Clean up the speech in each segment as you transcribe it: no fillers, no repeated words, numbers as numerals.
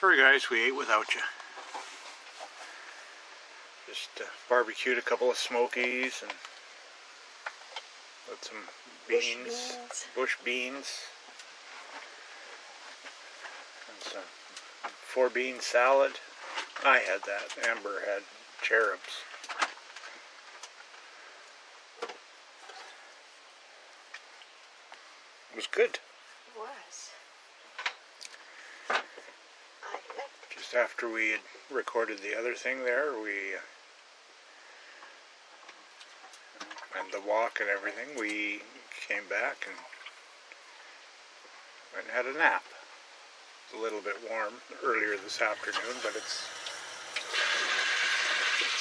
Sorry guys, we ate without you. Just barbecued a couple of smokies and with some beans, bush beans, and some 4-bean salad. I had that. Amber had cherubs. It was good. It was. Just after we had recorded the other thing there, and the walk and everything, we came back and went and had a nap. It was a little bit warm earlier this afternoon, but it's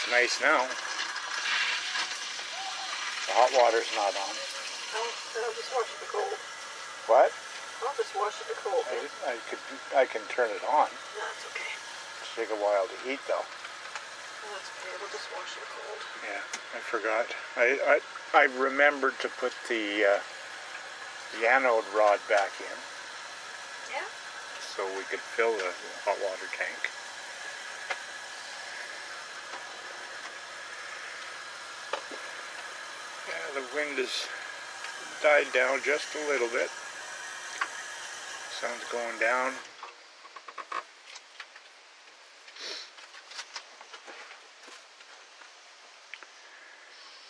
nice now. The hot water's not on. I'll just wash it cold. What? I'll just wash it cold. I can turn it on. No, it's okay. It'll take a while to heat though. No, it's okay. We'll just wash it cold. Yeah, I forgot. I remembered to put the anode rod back in. Yeah? So we could fill the hot water tank. Yeah, the wind has died down just a little bit. Sun's going down.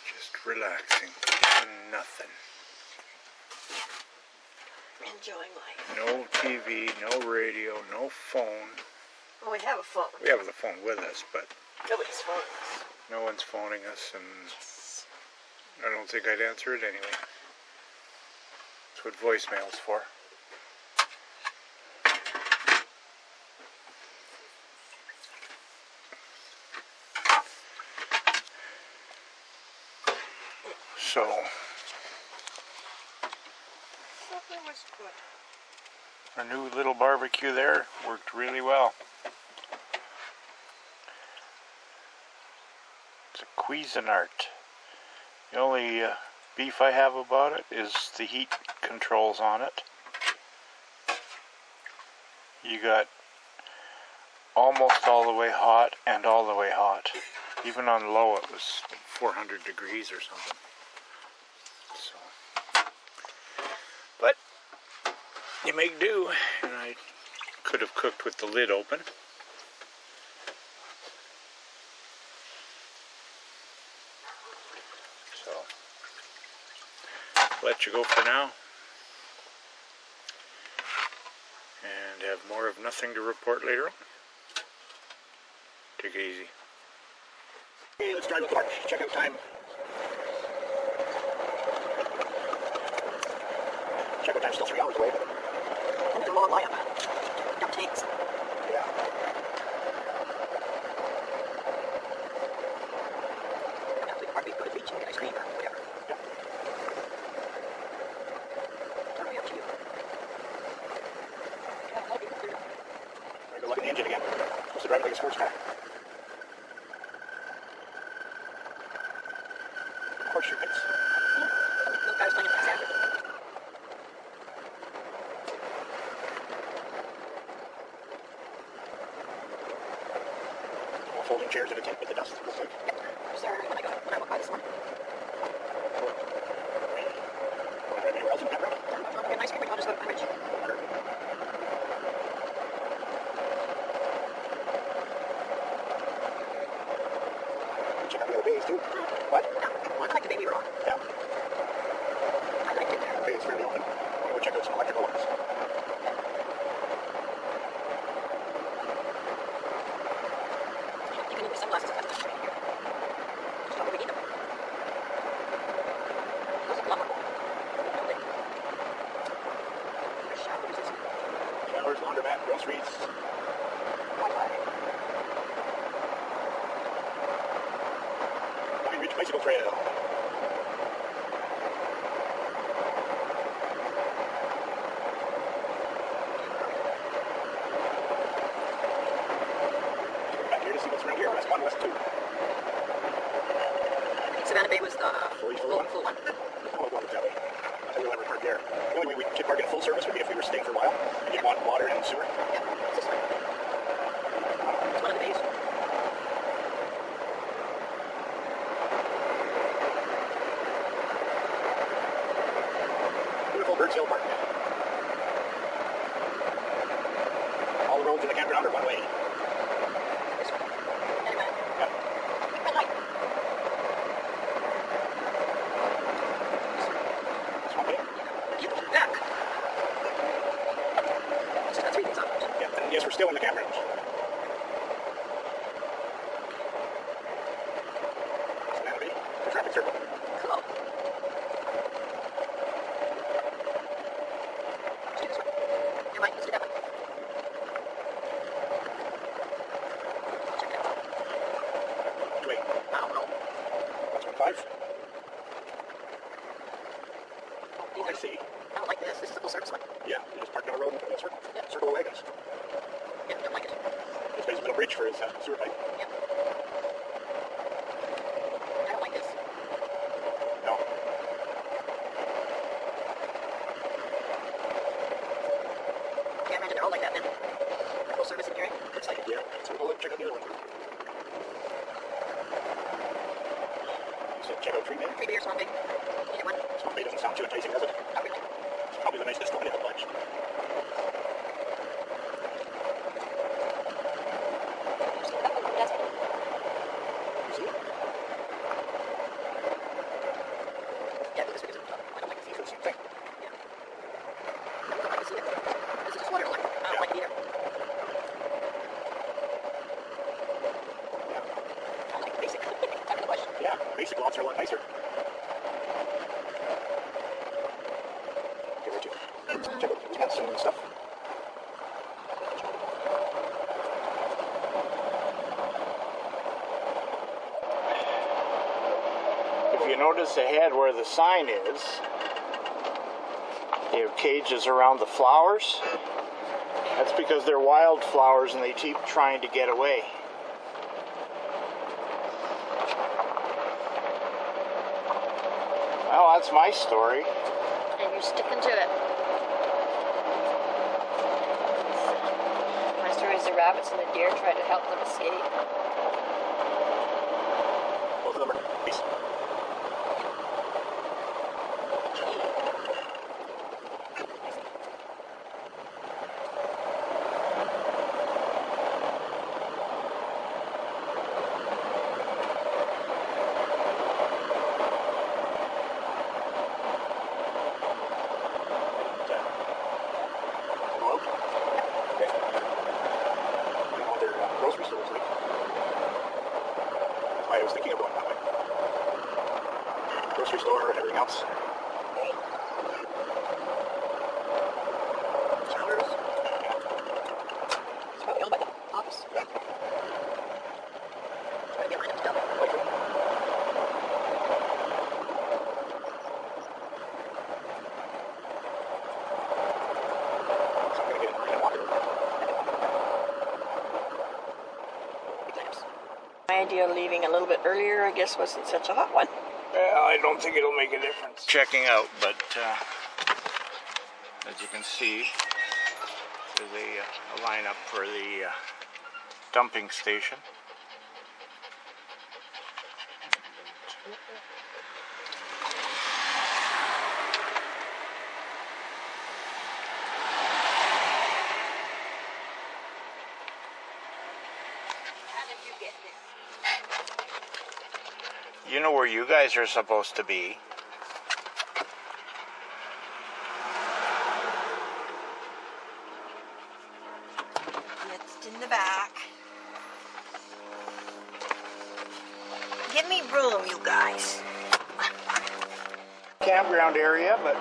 Just relaxing. Nothing. Enjoying life. No TV, no radio, no phone. Well, we have a phone. We have the phone with us, but Nobody's phoning us. no one's phoning us, and Yes. I don't think I'd answer it anyway. That's what voicemail's for. So, Supper was good. our new little barbecue there worked really well. It's a Cuisinart. The only beef I have about it is the heat controls on it. You got almost all the way hot and all the way hot. Even on low it was 400 degrees or something. So, but you make do, and I could have cooked with the lid open. So, let you go for now, and have more of nothing to report later on. Take it easy. Okay, let's drive to the park. Check out time. Check out time, still 3 hours away. It's a long lineup. Got tanks. Yeah. Now we can go to the beach and get ice cream or whatever. Yeah. Totally up to you. Yeah, that'd be good. Good luck in the engine again. Supposed to drive it like a sports car. Horseshoe pits. Look, I was playing fast after. Folding chairs in a tent with the dust. Looks like. Sorry, when I walked by this morning. Want to drive anywhere else in Campground? I'll get an ice cream. I'll just go to the bridge. Check out the other bays too. What? Well, I like the bay we were on. Yeah. I liked it there. The bay is fairly open. Go check out some electrical ones. You can use sunglasses if that's what you're here. Just don't really need them. Those are plumber. There's showers. Showers, laundromat, groceries. Wi-Fi. Pine Ridge Bicycle Trail. Back here to see what's around here. West 1, West 2. I think Savannah Bay was the full one. Oh, well, that way. I think we'll ever park there. The only way we could park in full service would be if we were staying for a while and you'd want water and sewer. Yeah, it's this way. on the base. Beautiful Birds Hill Park. All the roads in the campground are one way. This one. And back. Yep. Red light. It's one way. Get back. It's just got 3 things on it. Yep. And yes, we're still in the campground. And that'll be the traffic circle. Cool. Let's do this one. Never mind, let's do that one. Check that out. Which way? I don't know. That's 1-5. Oh, Oh, I see. I don't like this. This is a full service one. Yeah, you just park down the road and put in a circle. Yep. Circle of wagons. Yeah, don't like it. This guy's a little bridge for his sewer pipe. Yep. I don't like this. No. Can't imagine they're all like that then. Full service engineering. Looks like it. Yeah. So we'll go check out the other one. You said check out Tree Bay? 3 beers, 1 big. Either one. Swamp Bay doesn't sound too enticing, does it? Not really. It's probably the nicest one in the bunch. That's it. You see it? Yeah, this because I don't like this It's either. the same thing. Yeah. I don't like this either. This is just water. I don't like it either. Yeah. I like basic. Time in the bush. Yeah, basic lots are a lot nicer. Give her two. Check out the fencing and stuff. If you notice ahead where the sign is, they have cages around the flowers. That's because they're wildflowers and they keep trying to get away. Well, that's my story. And you're sticking to it. My story is the rabbits and the deer tried to help them escape. Both of them are base. Go out. Okay. You know what their grocery store is like. That's why I was thinking of going that way. Grocery store and everything else. Showers. It's probably owned by the office. Yeah. It's gotta be lined up to double. Likely. So I'm gonna get in and walk it over. Exams. My idea of leaving a little bit earlier, I guess, wasn't such a hot one. Well, I don't think it'll make a difference. Checking out, but as you can see, there's a lineup for the dumping station. How did you get this? You know where you guys are supposed to be. It's in the back. Give me room, you guys. Campground area, but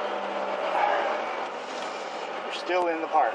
we're still in the park.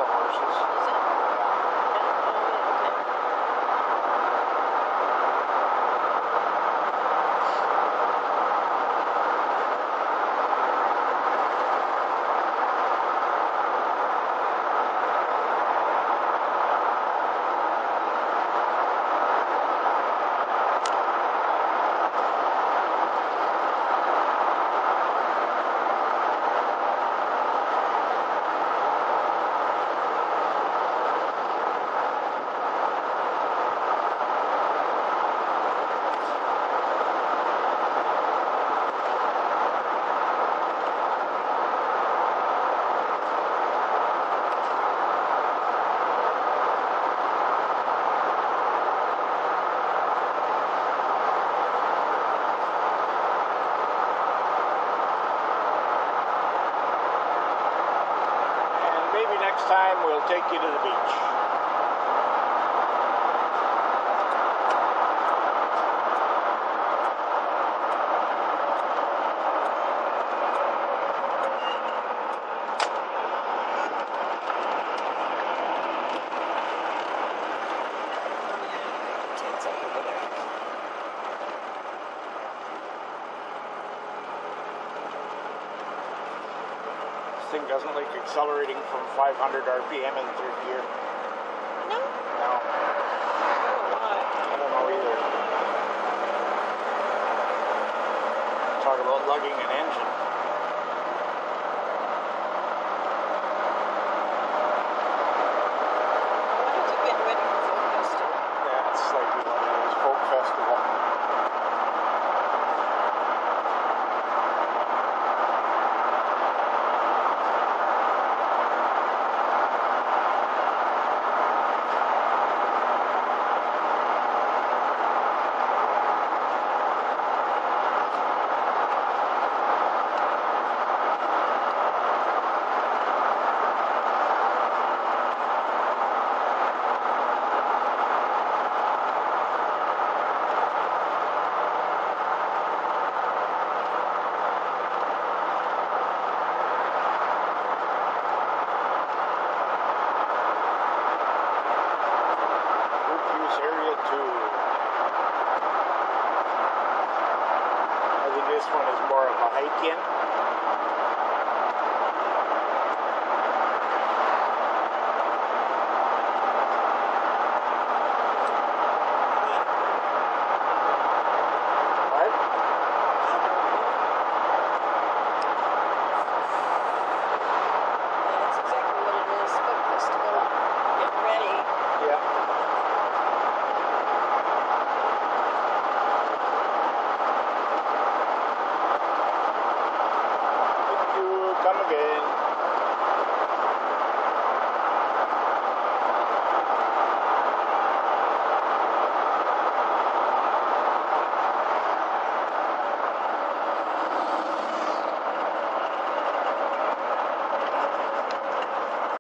for horses. Is it? Okay. Maybe next time we'll take you to the beach. Tents up over there. This thing doesn't like accelerating from 500 RPM in third gear. No? No, Why? I don't know either. Talk about lugging an engine. Why don't you get ready for Folk Festival? Yeah, it's like one of those folk festival. Area 2. I think this one is more of a hike in.